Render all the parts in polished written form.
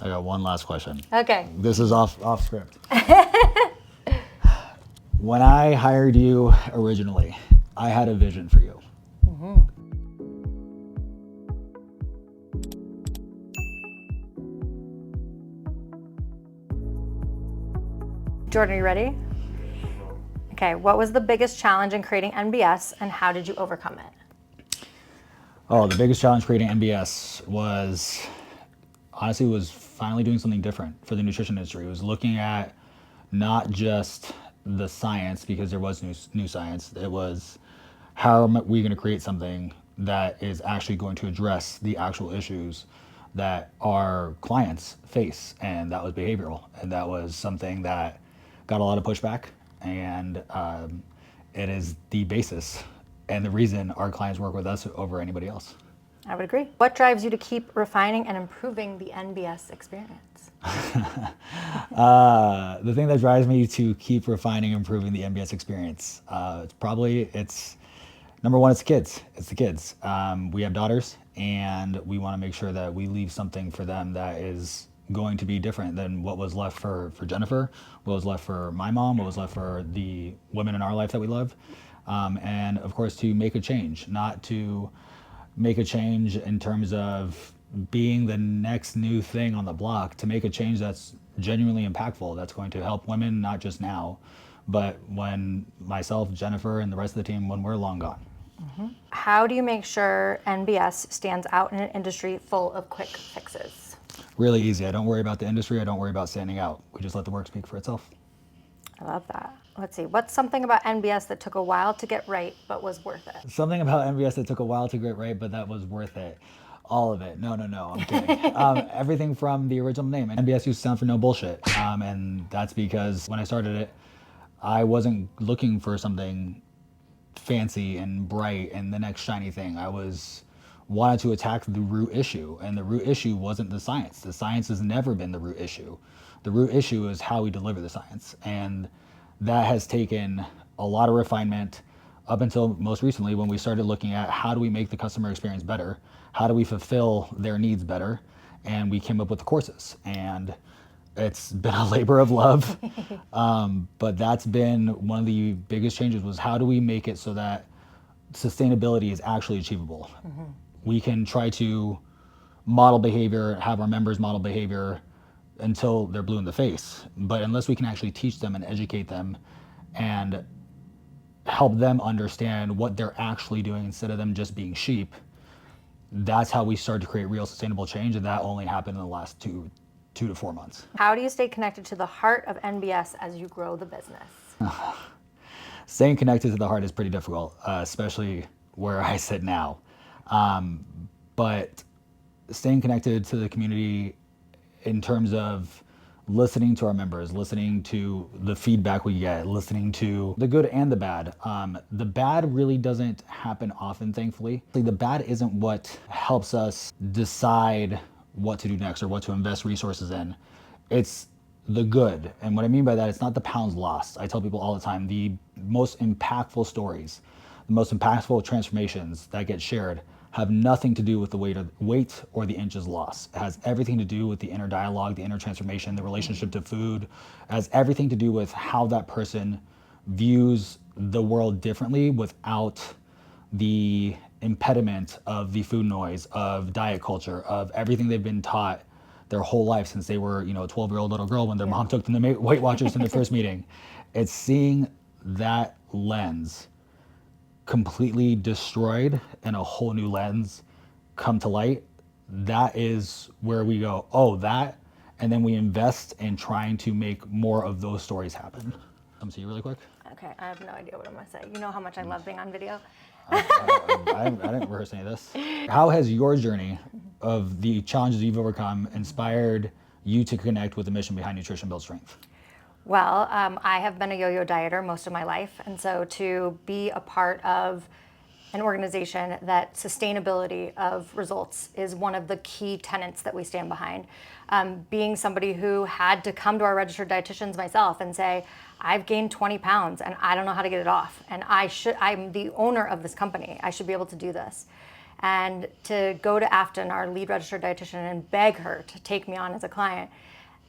I got one last question. Okay. This is off script. When I hired you originally, I had a vision for you. Jordan, are you ready? Okay, what was the biggest challenge in creating NBS and how did you overcome it? Oh, the biggest challenge creating NBS was finally doing something different for the nutrition industry. It was looking at not just the science, because there was new science. It was, how are we going to create something that is actually going to address the actual issues that our clients face? And that was behavioral. And that was something that got a lot of pushback. And it is the basis and the reason our clients work with us over anybody else. I would agree. What drives you to keep refining and improving the NBS experience? The thing that drives me to keep refining and improving the NBS experience, it's number one, it's kids. It's the kids. We have daughters, and we want to make sure that we leave something for them that is going to be different than what was left for Jennifer, what was left for my mom, what was left for the women in our life that we love. And of course, to make a change, not to make a change in terms of being the next new thing on the block, to make a change that's genuinely impactful, that's going to help women, not just now, but when myself, Jennifer, and the rest of the team, when we're long gone. How do you make sure NBS stands out in an industry full of quick fixes? Really easy. I don't worry about the industry. I don't worry about standing out. We just let the work speak for itself. I love that. Let's see, what's something about NBS that took a while to get right but was worth it? Something about NBS that took a while to get right, but that was worth it. All of it. No, I'm kidding. Everything from the original name. NBS used to stand for no bullshit. And that's because when I started it, I wasn't looking for something fancy and bright and the next shiny thing. Wanted to attack the root issue, and the root issue wasn't the science. The science has never been the root issue. The root issue is how we deliver the science, and that has taken a lot of refinement up until most recently, when we started looking at how do we make the customer experience better, how do we fulfill their needs better, and we came up with the courses. And it's been a labor of love, but that's been one of the biggest changes, was how do we make it so that sustainability is actually achievable. We can try to model behavior, have our members model behavior until they're blue in the face, but unless we can actually teach them and educate them and help them understand what they're actually doing instead of them just being sheep, that's how we start to create real sustainable change. And that only happened in the last two to 4 months. How do you stay connected to the heart of NBS as you grow the business? Staying connected to the heart is pretty difficult, especially where I sit now. But staying connected to the community in terms of listening to our members, listening to the feedback we get, listening to the good and the bad. The bad really doesn't happen often, thankfully. The bad isn't what helps us decide what to do next or what to invest resources in. It's the good. And what I mean by that, it's not the pounds lost. I tell people all the time, the most impactful stories, the most impactful transformations that get shared have nothing to do with the weight or the inches lost. It has everything to do with the inner dialogue, the inner transformation, the relationship to food. It has everything to do with how that person views the world differently without the impediment of the food noise, of diet culture, of everything they've been taught their whole life since they were, a 12-year-old little girl when their mom took them to Weight Watchers in their first meeting. It's seeing that lens completely destroyed and a whole new lens come to light. That is where we go, and then we invest in trying to make more of those stories happen. Come see you really quick. Okay, I have no idea what I'm gonna say. You know how much I love being on video. I didn't rehearse any of this. How has your journey of the challenges you've overcome inspired you to connect with the mission behind Nutrition Builds Strength? Well, I have been a yo-yo dieter most of my life, and so to be a part of an organization that sustainability of results is one of the key tenets that we stand behind. Being somebody who had to come to our registered dietitians myself and say, I've gained 20 pounds and I don't know how to get it off, and I'm the owner of this company, I should be able to do this. And to go to Afton, our lead registered dietitian, and beg her to take me on as a client,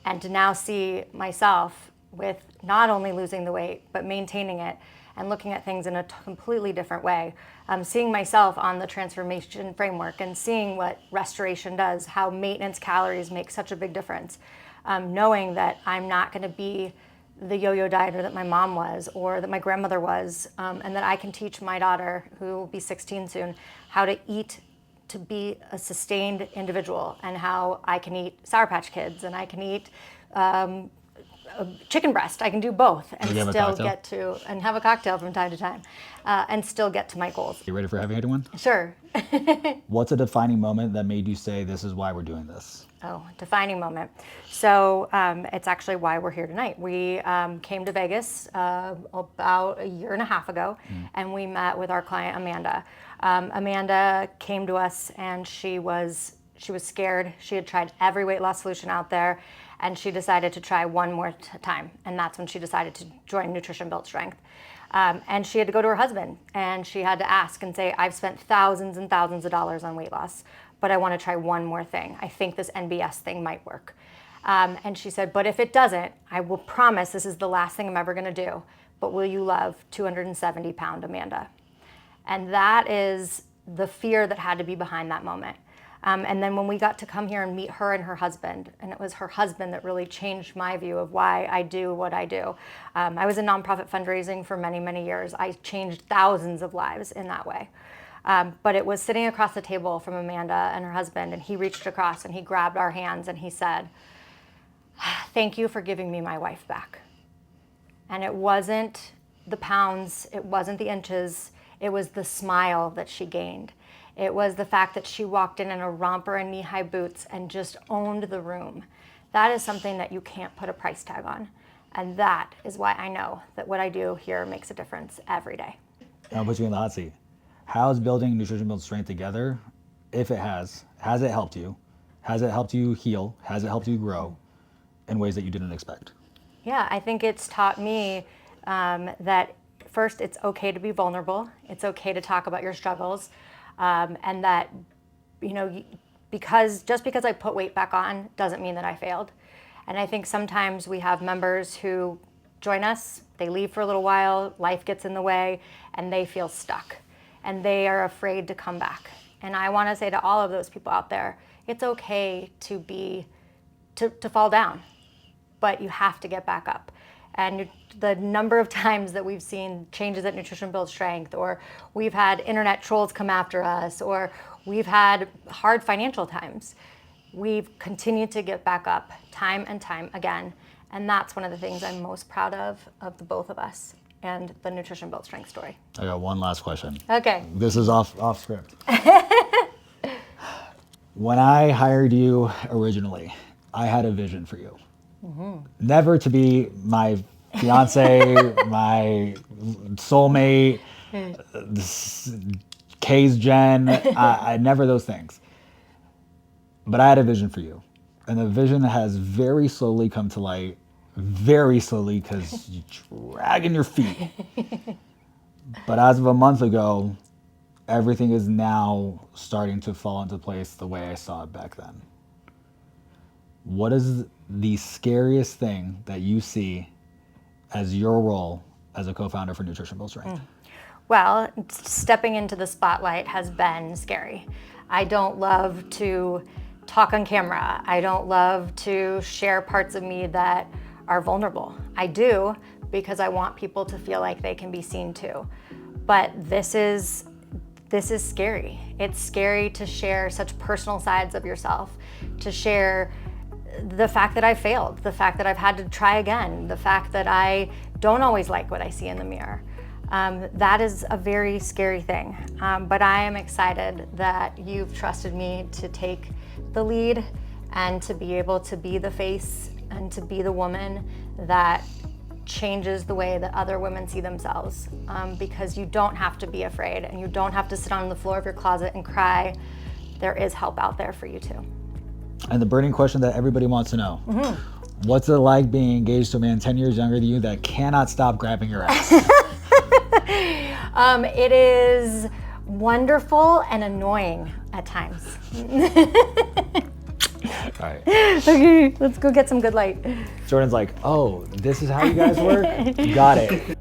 and to now see myself with not only losing the weight, but maintaining it and looking at things in a completely different way. Seeing myself on the transformation framework and seeing what restoration does, how maintenance calories make such a big difference. Knowing that I'm not gonna be the yo-yo dieter that my mom was or that my grandmother was, and that I can teach my daughter, who will be 16 soon, how to eat to be a sustained individual, and how I can eat Sour Patch Kids and I can eat chicken breast. I can do both and still get to, and have a cocktail from time to time, and still get to my goals. You ready for a heavy hitter one? Sure. What's a defining moment that made you say, this is why we're doing this? Oh, defining moment. So it's actually why we're here tonight. We came to Vegas about a year and a half ago, and we met with our client, Amanda. Amanda came to us, and she was scared. She had tried every weight loss solution out there, and she decided to try one more time. And that's when she decided to join Nutrition Built Strength. And she had to go to her husband, and she had to ask and say, I've spent thousands and thousands of dollars on weight loss, but I want to try one more thing. I think this NBS thing might work. And she said, but if it doesn't, I will promise this is the last thing I'm ever going to do. But will you love 270-pound Amanda? And that is the fear that had to be behind that moment. And then when we got to come here and meet her and her husband, and it was her husband that really changed my view of why I do what I do. I was in nonprofit fundraising for many, many years. I changed thousands of lives in that way. But it was sitting across the table from Amanda and her husband, and he reached across and he grabbed our hands and he said, thank you for giving me my wife back. And it wasn't the pounds, it wasn't the inches, it was the smile that she gained. It was the fact that she walked in a romper and knee-high boots and just owned the room. That is something that you can't put a price tag on. And that is why I know that what I do here makes a difference every day. I'll put you in the hot seat. How is building Nutrition Built Strength together, if it has it helped you? Has it helped you heal? Has it helped you grow in ways that you didn't expect? Yeah, I think it's taught me that first, it's okay to be vulnerable. It's okay to talk about your struggles. And that, just because I put weight back on doesn't mean that I failed. And I think sometimes we have members who join us, they leave for a little while, life gets in the way, and they feel stuck. And they are afraid to come back. And I want to say to all of those people out there, it's okay to fall down, but you have to get back up. And the number of times that we've seen changes at Nutrition Build Strength, or we've had internet trolls come after us, or we've had hard financial times, we've continued to get back up time and time again. And that's one of the things I'm most proud of the both of us and the Nutrition Build Strength story. I got one last question. Okay. This is off script. When I hired you originally, I had a vision for you. Mm-hmm. Never to be my fiance, my soulmate, Kay's Jen, I never those things. But I had a vision for you. And the vision has very slowly come to light, very slowly, because you're dragging your feet. But as of a month ago, everything is now starting to fall into place the way I saw it back then. What is the scariest thing that you see as your role as a co-founder for Nutrition Build Strength? Well, stepping into the spotlight has been scary. I don't love to talk on camera. I don't love to share parts of me that are vulnerable. I do because I want people to feel like they can be seen too. But this is scary. It's scary to share such personal sides of yourself, to share the fact that I failed, the fact that I've had to try again, the fact that I don't always like what I see in the mirror. That is a very scary thing. But I am excited that you've trusted me to take the lead and to be able to be the face and to be the woman that changes the way that other women see themselves. Because you don't have to be afraid and you don't have to sit on the floor of your closet and cry. There is help out there for you too. And the burning question that everybody wants to know, what's it like being engaged to a man 10 years younger than you that cannot stop grabbing your ass? It is wonderful and annoying at times. All right. Okay, let's go get some good light. Jordan's like, oh, this is how you guys work? Got it.